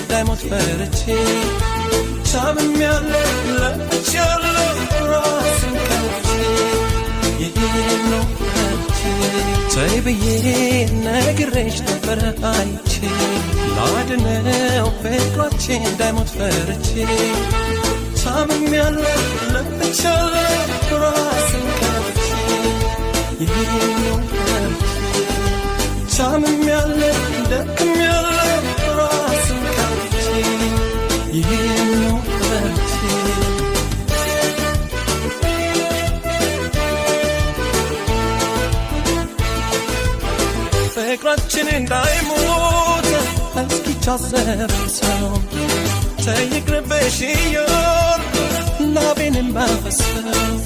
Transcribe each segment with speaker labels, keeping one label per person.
Speaker 1: እንዳይሞት ፈርቼ ታምሜያለሁ ለፍቻለሁ ራሴን ከፍቼ ይሄን ነው ፈርቼ ተይ ብዬ ነግሬሽ ነበር አይቼ ላድነው ፍቅራችን እንዳይሞት ፈርቼ ታምሜያለሁ ለፍቻለሁ ራሴን ከፍቼ ይሄን ነው ፈርቼ ታምሜያለሁ ደክሜያለሁ ራሴን ከፍቼ ይሄን ነው ፈርቼ ፍቅራችን እንዳይሞት እስኪታሰበው ተይቅርብሽ እያልኩ ላቤንም ባፈሰው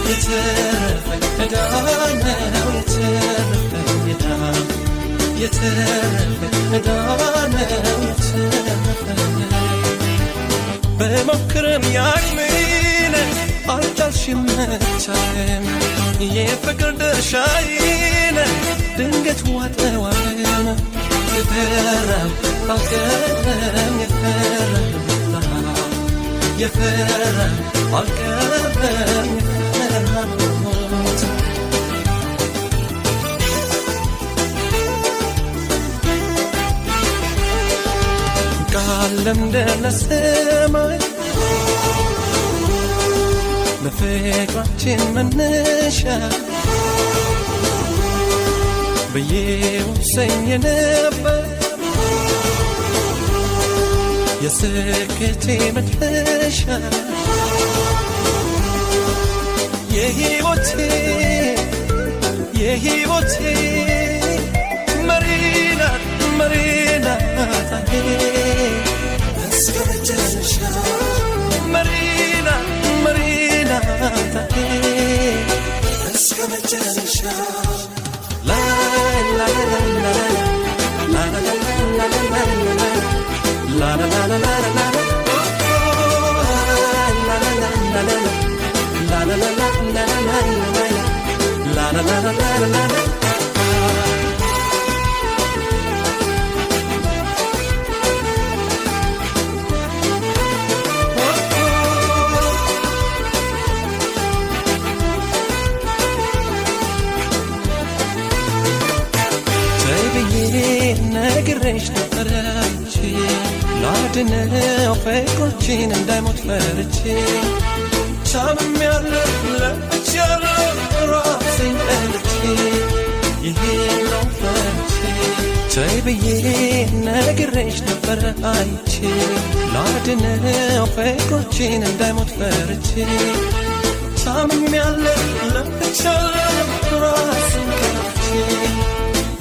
Speaker 1: የተረፈኝ ዕዳ ነው የተረፈኝ ዕዳ የተረፈኝ ዕዳ ነው የተረፈኝ በሞክርም ያቅሜን አልቻልሽም መቻልም የፍቅር ድርሻዬን ድንገት ዋጠዋለም የፈራው አልቀረም የፈራው አልቀረም የፈራሁት ቃለም ለሰማይ ለፍቅራችን መነሻ በየውሰኝ ነበር የስኬቴ መድረሻ የሕይወቴ መሪናት መሪናት እስከ መጨረሻ መሪናት መሪናት እስከ መጨረሻ La la la la la la la la la la la la la la ነግሬሽ ነበር አንቺ ላድነው ፍቅራችን እንዳይሞት ፈርቼ ታምሜያለሁ ለፍቻለሁ ራሴን ጠልቼ ይሄን ነው ፈርቼ ተይ ብዬ ነግሬሽ ነበር አንቺ ላድነው ፍቅራችን እንዳይሞት ፈርቼ ታምሜያለሁ ለፍቻለሁ ራሴን ጠልቼ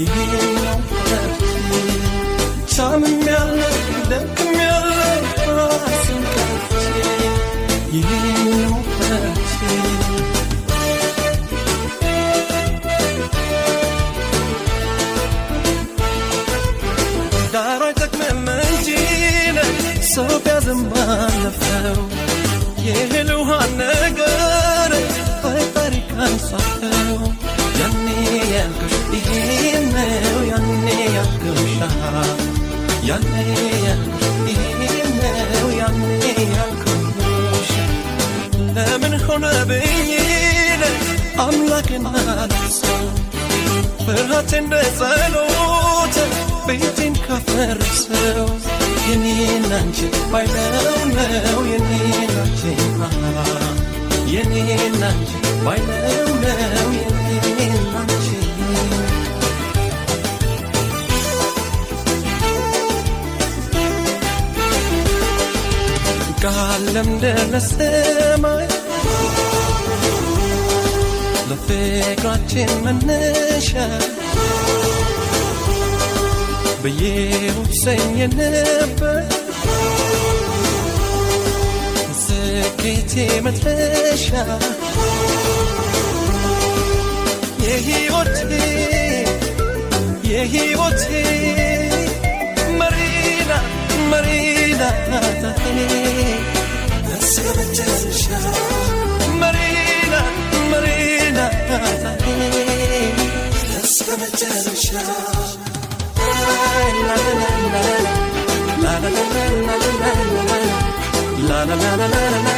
Speaker 1: ይሄን ነው ፈርቼ ታምሜያለሁ ደክሜያለሁ ራሴን ከፍቼ ይሄን ነው ፈርቼ ዳሩ አይጠቅምም እንጂ ሰው ቢያዝም ባለፈው የእህል ውሃ ነገር ፈጣሪ ካንሳፈው ያኔ ያልኩሽ ይሄን ነው ያኔ ያልኩሽ ያኔ ያልኩሽ ይሄን ነው ያኔ ያልኩሽ ለምን ሆነ ብዬ አምላክን አላሰው ፍርሃት እንደ ጸሎት ቤቴን ካፈረሰው የኔን አንቺ ባይለው ነው የኔን አንቺ የኔን አንቺ ባይለው ነው የኔን አንቺ ቃለም ለሰማይ ለፍቅራችን መነሻ በየውሰኝ ነበር ስኬቴ መድረሻ የሕይወቴ መሪናት መሪናት እስከ መጨረሻ መሪናት መሪናት እስከ መጨረሻ la la la la la la la la la la la la